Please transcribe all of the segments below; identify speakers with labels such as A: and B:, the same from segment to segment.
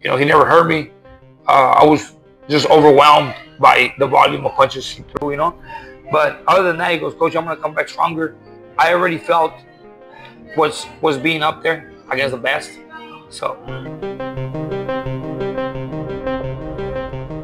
A: he never hurt me. I was just overwhelmed by the volume of punches he threw, But other than that, he goes, Coach, I'm going to come back stronger. I already felt was being up there against the best. So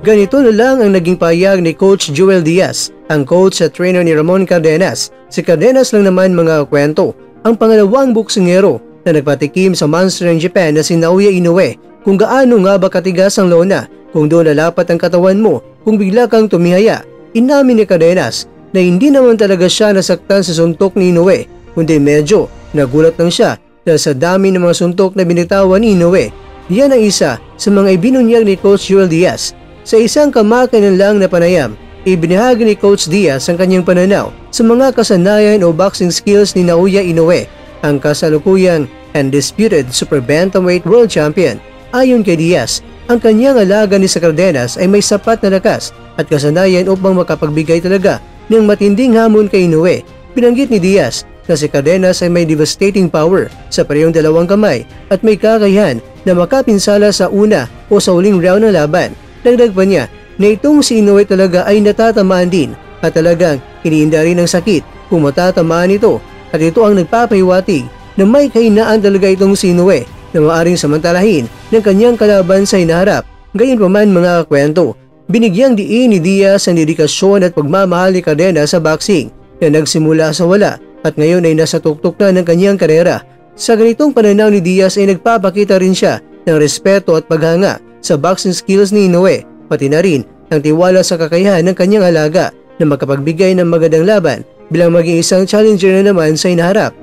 B: ganito na lang ang naging pahayag ni Coach Joel Diaz, ang coach at trainer ni Ramon Cardenas. Si Cardenas lang naman mga kwento, ang pangalawang boksingero na nagpatikim sa monster ng Japan na si Naoya Inoue kung gaano nga ba katigas ang lona kung doon lalapat ang katawan mo kung bigla kang tumihaya. Inamin ni Cardenas na hindi naman talaga siya nasaktan sa suntok ni Inoue, kundi medyo nagulat lang siya dahil sa dami ng mga suntok na binitawan ni Inoue. Yan ang isa sa mga ibinunyag ni Coach Joel Diaz. Sa isang kamakanan lang na panayam, ibinahagi ni Coach Diaz ang kanyang pananaw sa mga kasanayan o boxing skills ni Naoya Inoue, ang kasalukuyang undisputed super bantamweight world champion. Ayon kay Diaz, ang kanyang alaga ni sa Cardenas ay may sapat na lakas at kasanayan upang makapagbigay talaga ng matinding hamon kay Inoue. Binanggit ni Diaz na si Cardenas ay may devastating power sa parehong dalawang kamay at may kakayahan na makapinsala sa una o sa huling round ng laban. Dagdag pa niya na itong si Inoue talaga ay natatamaan din at talagang iniinda rin ng sakit kung matatamaan ito, at ito ang nagpapahiwatig na may kahinaan talaga itong si Inoue na maaaring samantalahin ng kanyang kalaban sa hinaharap. Gayunpaman mga kwento, binigyang diin ni Diaz ang dedikasyon at pagmamahal ni Cardenas sa boxing na nagsimula sa wala at ngayon ay nasa tuktok na ng kanyang karera. Sa ganitong pananaw ni Diaz ay nagpapakita rin siya ng respeto at paghanga sa boxing skills ni Inoue, pati na rin ang tiwala sa kakayahan ng kanyang alaga na makapagbigay ng magandang laban bilang maging isang challenger na naman sa hinaharap.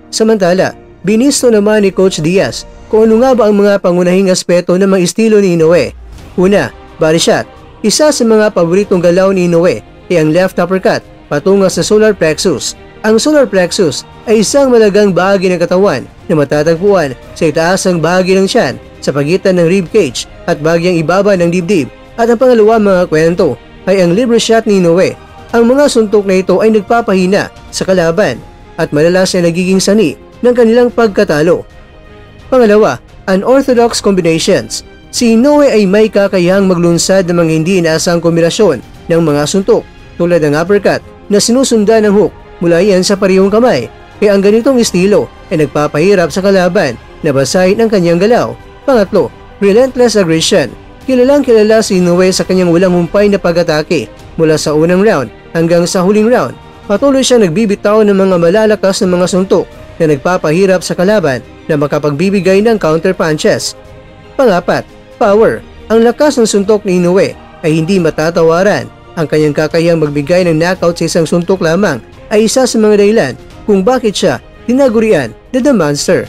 B: Samantala, binisto naman ni Coach Diaz kung ano nga ba ang mga pangunahing aspeto ng mga estilo ni Inoue. Una, body shot. Isa sa mga paboritong galaw ni Inoue ay ang left uppercut patungo sa solar plexus. Ang solar plexus ay isang malagang bahagi ng katawan na matatagpuan sa itaasang bahagi ng tiyan sa pagitan ng rib cage at bahagyang ibaba ng dibdib. At ang pangalawa mga kwento ay ang libre shot ni Inoue. Ang mga suntok na ito ay nagpapahina sa kalaban at madalas ay nagiging sani ng kanilang pagkatalo. Pangalawa, unorthodox combinations. Si Inoue ay may kakayahang maglunsad ng mga hindi inaasang kombinasyon ng mga suntok tulad ng uppercut na sinusundan ng hook mula yan sa parehong kamay. Kaya ang ganitong estilo ay nagpapahirap sa kalaban na basahin ang kanyang galaw. Pangatlo, relentless aggression. Kilalang kilala si Inoue sa kanyang walang humpay na pag-atake mula sa unang round hanggang sa huling round. Patuloy siyang nagbibitaw ng mga malalakas na mga suntok na nagpapahirap sa kalaban na makapagbibigay ng counter punches. Pangapat, power. Ang lakas ng suntok ni Inoue ay hindi matatawaran. Ang kanyang kakayahang magbigay ng knockout sa isang suntok lamang ay isa sa mga dahilan kung bakit siya tinagurian na The Monster.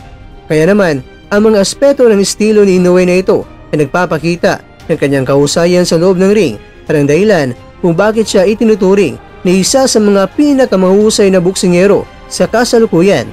B: Kaya naman, ang mga aspeto ng estilo ni Inoue na ito ay nagpapakita ng kanyang kahusayan sa loob ng ring at ang dahilan kung bakit siya itinuturing na isa sa mga pinakamahusay na boksingero sa kasalukuyan.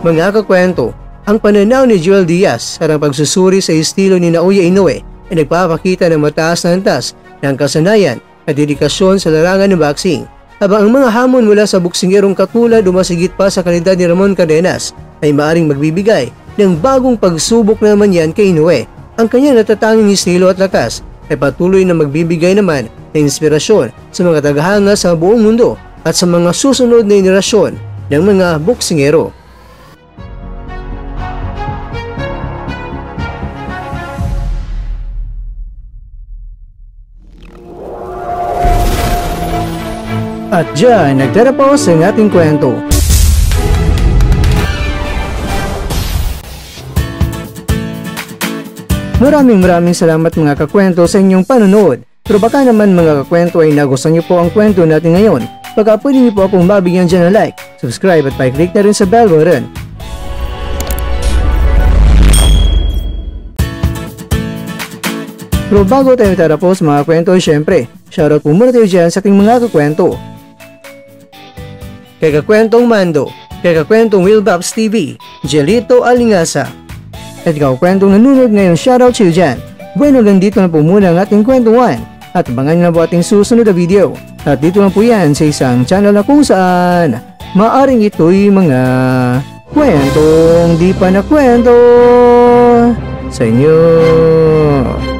B: Mga kakwento, ang pananaw ni Joel Diaz at ang pagsusuri sa estilo ni Naoya Inoue ay nagpapakita ng mataas na antas ng kasanayan at dedikasyon sa larangan ng boxing. Habang ang mga hamon mula sa boksingerong katulad o masigit pa sa kalidad ni Ramon Cardenas ay maaring magbibigay ng bagong pagsubok naman yan kay Inoue. Ang kanyang natatanging estilo at lakas ay patuloy na magbibigay naman ng inspirasyon sa mga tagahanga sa buong mundo at sa mga susunod na henerasyon ng mga boksingero. At dyan, nagtatapos ang ating kwento. Maraming salamat mga kakwento sa inyong panonood. Pero baka naman mga kakwento ay nagustuhan niyo po ang kwento natin ngayon. Baka pwede niyo po akong mabigyan dyan ng like, subscribe at pa-click na rin sa bell button. Pero bago tayo tatapos mga kwento, syempre, shoutout po muna tayo dyan sa ating mga kakwento. Kay Kakwentong Mando, kay Kakwentong Wilbaps TV, Jelito Alingasa. At ikaw kwentong nanonood ngayon, shoutout sa'yo dyan. Bueno, hanggang dito na po muna ang ating kwentuhan at abangan nyo na po ating susunod na video. At dito lang po yan sa isang channel na kung saan maaring ito'y mga kwentong di pa na kwento sa inyo.